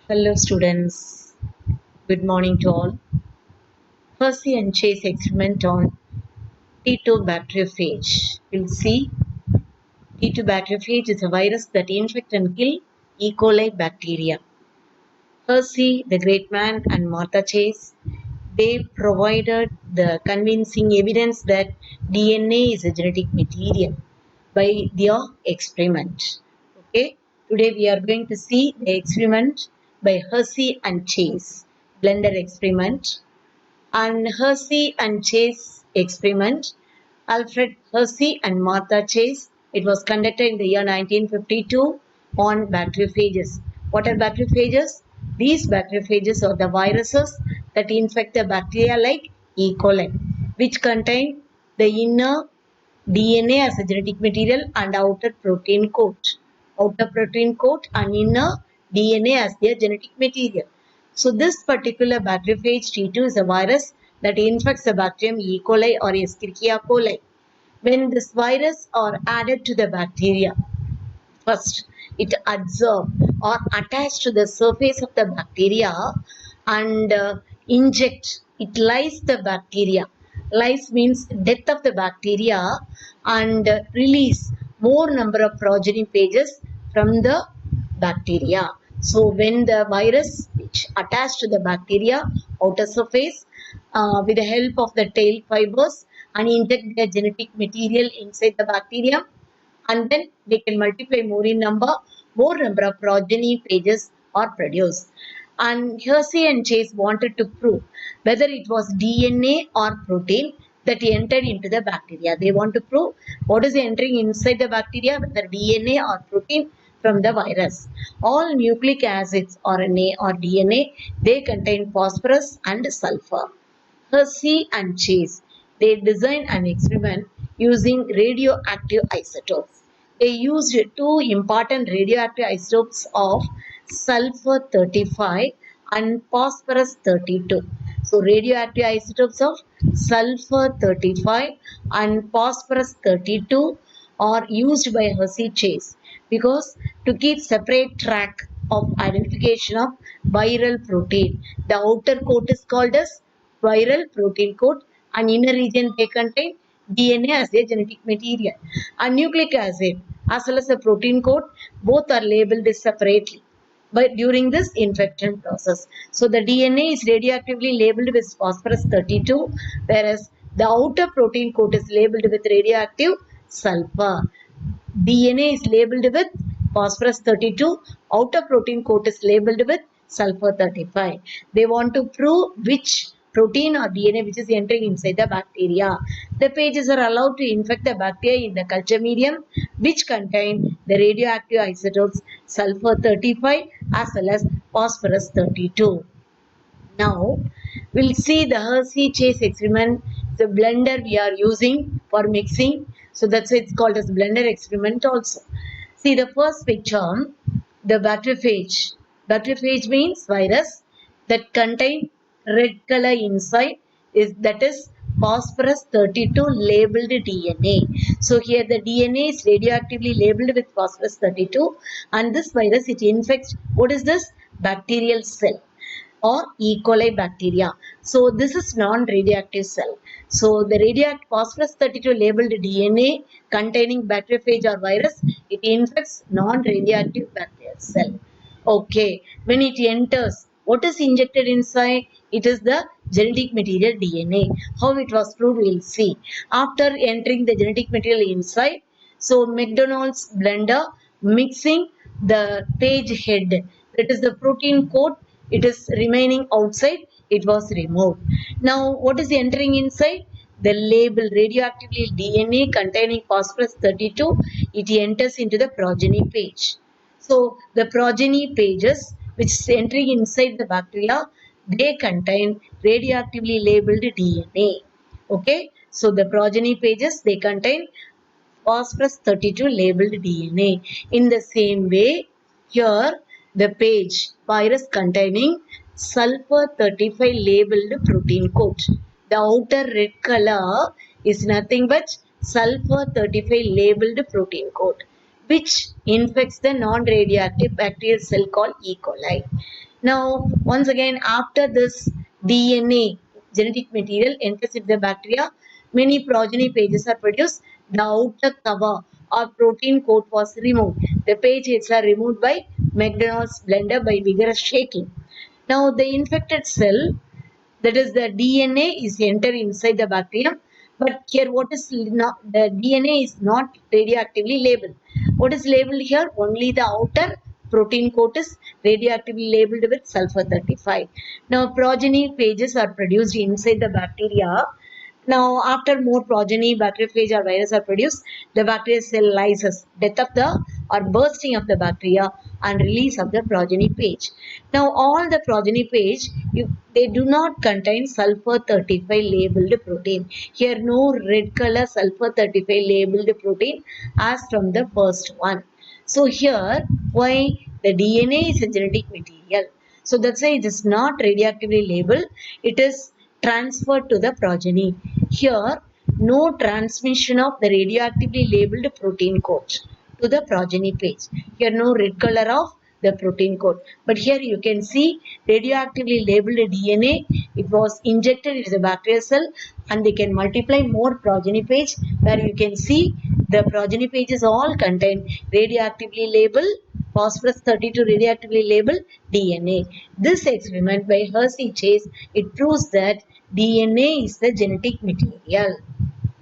Hello students, good morning to all. Percy and Chase experiment on T2 bacteriophage. We'll see T2 bacteriophage is a virus that infects and kills E. coli bacteria. Percy, the great man, and Martha Chase, they provided the convincing evidence that DNA is a genetic material by their experiment. Okay, today we are going to see the experiment by Hersey and Chase, blender experiment. And Hersey and Chase experiment, Alfred Hersey and Martha Chase. It was conducted in the year 1952 on bacteriophages. What are bacteriophages? These bacteriophages are the viruses that infect the bacteria like E. coli, which contain the inner DNA as a genetic material and outer protein coat. Outer protein coat and inner DNA as their genetic material. So this particular bacteriophage T2 is a virus that infects the bacterium E. coli or Escherichia coli. When this virus are added to the bacteria, first it adsorb or attach to the surface of the bacteria and inject, it lyse the bacteria. Lyse means death of the bacteria and release more number of progeny pages from the bacteria. So when the virus which attached to the bacteria outer surface with the help of the tail fibers and inject their genetic material inside the bacterium, and then they can multiply more number of progeny pages are produced. And Hersey and Chase wanted to prove whether it was DNA or protein that entered into the bacteria. They want to prove what is entering inside the bacteria, whether DNA or protein from the virus. All nucleic acids, RNA or DNA, they contain phosphorus and sulfur. Hersey and Chase, they designed an experiment using radioactive isotopes. They used two important radioactive isotopes of sulfur 35 and phosphorus 32. So radioactive isotopes of sulfur 35 and phosphorus 32 are used by Hersey Chase because to keep separate track of identification of viral protein. The outer coat is called as viral protein coat and inner region they contain DNA as a genetic material. And nucleic acid as well as the protein coat, both are labeled separately but during this infection process. So the DNA is radioactively labeled with phosphorus 32, whereas the outer protein coat is labeled with radioactive sulfur. DNA is labeled with phosphorus 32, outer protein coat is labeled with sulfur 35. They want to prove which protein or DNA which is entering inside the bacteria. The pages are allowed to infect the bacteria in the culture medium which contain the radioactive isotopes sulfur 35 as well as phosphorus 32. Now, we'll see the Hershey Chase experiment. The blender we are using for mixing. So that's why it's called as blender experiment also. See the first picture, the bacteriophage. Bacteriophage means virus that contain red color inside, is that is phosphorus 32 labeled DNA. So here the DNA is radioactively labeled with phosphorus 32 and this virus it infects, what is this? Bacterial cell or E. coli bacteria. So this is non-radioactive cell. So the radioactive phosphorus 32 labeled DNA containing bacteriophage or virus, it infects non-radioactive bacterial cell. Okay, when it enters, what is injected inside? It is the genetic material DNA. How it was proved, we'll see. After entering the genetic material inside, so McDonald's blender mixing the page head, that is the protein coat, it is remaining outside, it was removed. Now what is entering inside? The label radioactively DNA containing phosphorus 32, it enters into the progeny page. So the progeny pages which is entering inside the bacteria, they contain radioactively labeled DNA. Okay, so the progeny pages they contain phosphorus 32 labeled DNA. In the same way, here the page virus containing sulfur 35 labeled protein coat. The outer red color is nothing but sulfur 35 labeled protein coat which infects the non-radioactive bacterial cell called E. coli. Now, once again, after this DNA genetic material enters into the bacteria, many progeny pages are produced. The outer cover or protein coat was removed. The page heads are removed by McDonald's blender by vigorous shaking. Now, the infected cell, that is the DNA, is entered inside the bacterium. But here what is not, the DNA is not radioactively labeled. What is labeled here? Only the outer protein coat is radioactively labeled with sulfur 35. Now progeny pages are produced inside the bacteria. Now, after more progeny, bacteriophage or virus are produced, the bacterial cell lyses, death of the or bursting of the bacteria and release of the progeny page. Now, all the progeny page, they do not contain sulfur 35 labeled protein. Here, no red color sulfur 35 labeled protein as from the first one. So, here, why the DNA is a genetic material. So, that's why it is not radioactively labeled. It is transferred to the progeny. Here, no transmission of the radioactively labeled protein coat to the progeny page. Here, no red color of the protein coat. But here you can see radioactively labeled DNA. It was injected into the bacterial cell and they can multiply more progeny page, where you can see the progeny pages all contain radioactively labeled phosphorus 32 radioactively labeled DNA. This experiment by Hersey Chase, it proves that DNA is the genetic material.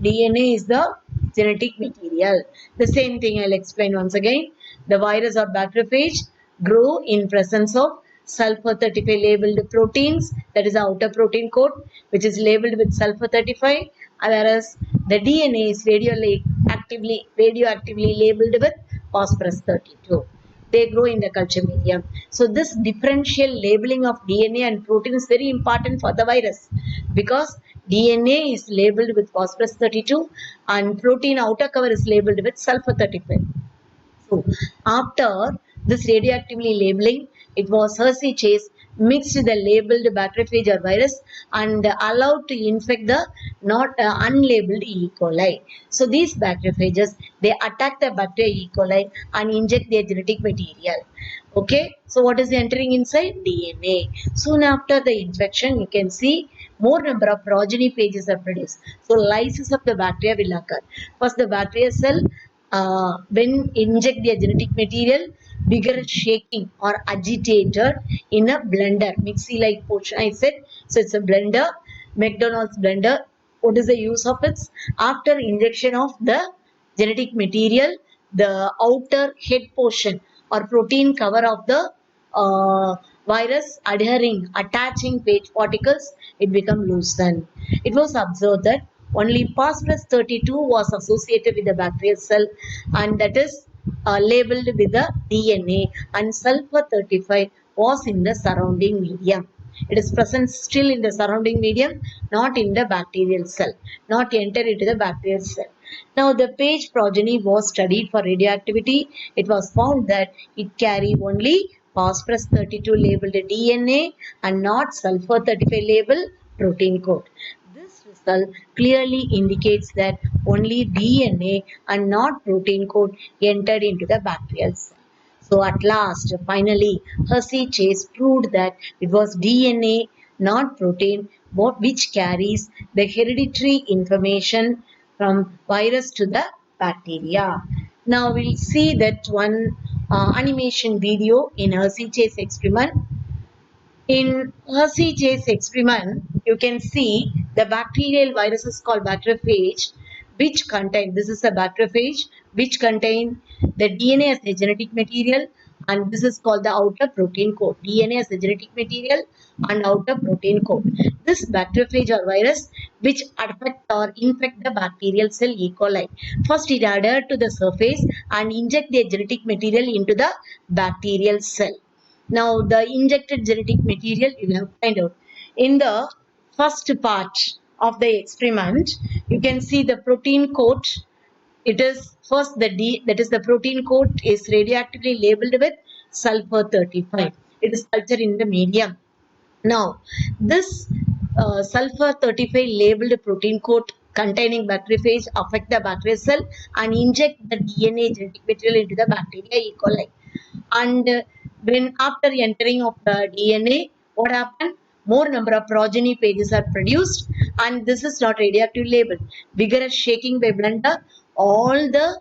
DNA is the genetic material. The same thing I'll explain once again. The virus or bacteriophage grow in presence of sulfur 35 labeled proteins, that is the outer protein coat, which is labeled with sulfur 35, whereas the DNA is radioactively labeled with phosphorus 32. They grow in the culture medium. So this differential labeling of DNA and protein is very important for the virus, because DNA is labeled with phosphorus 32 and protein outer cover is labeled with sulfur 35. So after this radioactively labeling, it was Hersey Chase mixed the labeled bacteriophage or virus and allowed to infect the not unlabeled E. coli. So these bacteriophages, they attack the bacteria E. coli and inject their genetic material. Okay, so what is entering inside? DNA. Soon after the infection, you can see more number of progeny pages are produced. So lysis of the bacteria will occur. First, the bacteria cell, when inject their genetic material, vigorous shaking or agitated in a blender, mixie like portion I said. So it's a blender, McDonald's blender. What is the use of it? After injection of the genetic material, the outer head portion or protein cover of the virus adhering, attaching page particles, it become loosened. It was observed that only phosphorus 32 was associated with the bacterial cell, and that is labeled with the DNA, and sulfur 35 was in the surrounding medium. It is present still in the surrounding medium, not in the bacterial cell, not entered into the bacterial cell. Now, the page progeny was studied for radioactivity. It was found that it carried only phosphorus 32 labeled DNA and not sulfur 35 labeled protein coat. This result clearly indicates that only DNA and not protein coat entered into the bacterial cell. So at last, finally, Hersey Chase proved that it was DNA, not protein, which carries the hereditary information from virus to the bacteria. Now we'll see that one animation video in Hersey Chase experiment. In Hersey Chase experiment, you can see the bacterial viruses called bacteriophage, which contain, this is a bacteriophage, which contain the DNA as the genetic material, and this is called the outer protein coat. DNA as the genetic material and outer protein coat. This bacteriophage or virus which affect or infect the bacterial cell E. coli. First it adhere to the surface and inject their genetic material into the bacterial cell. Now, the injected genetic material you have find out. In the first part of the experiment, you can see the protein coat. It is first the D, that is the protein coat is radioactively labeled with sulfur 35. It is cultured in the medium. Now, this sulfur 35 labeled protein coat containing bacteriophage affect the bacterial cell and inject the DNA genetic material into the bacteria E. coli. And When after entering of the DNA, what happened? More number of progeny pages are produced, and this is not radioactive label. Vigorous shaking by blender, all the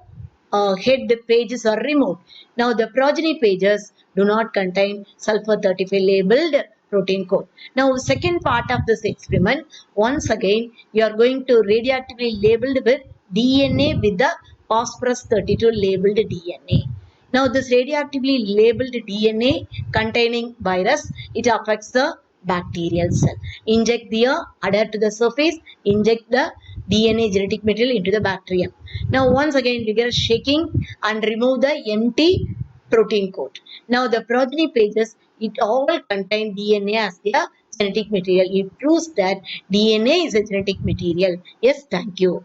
head pages are removed. Now the progeny pages do not contain sulfur 35 labeled protein code. Now second part of this experiment, once again you are going to radioactively labeled with DNA with the phosphorus 32 labeled DNA. Now this radioactively labeled DNA containing virus, it affects the bacterial cell. Inject the adhere to the surface, inject the DNA genetic material into the bacterium. Now once again vigorous shaking and remove the empty protein coat. Now the progeny pages, it all contain DNA as their genetic material. It proves that DNA is a genetic material. Yes, thank you.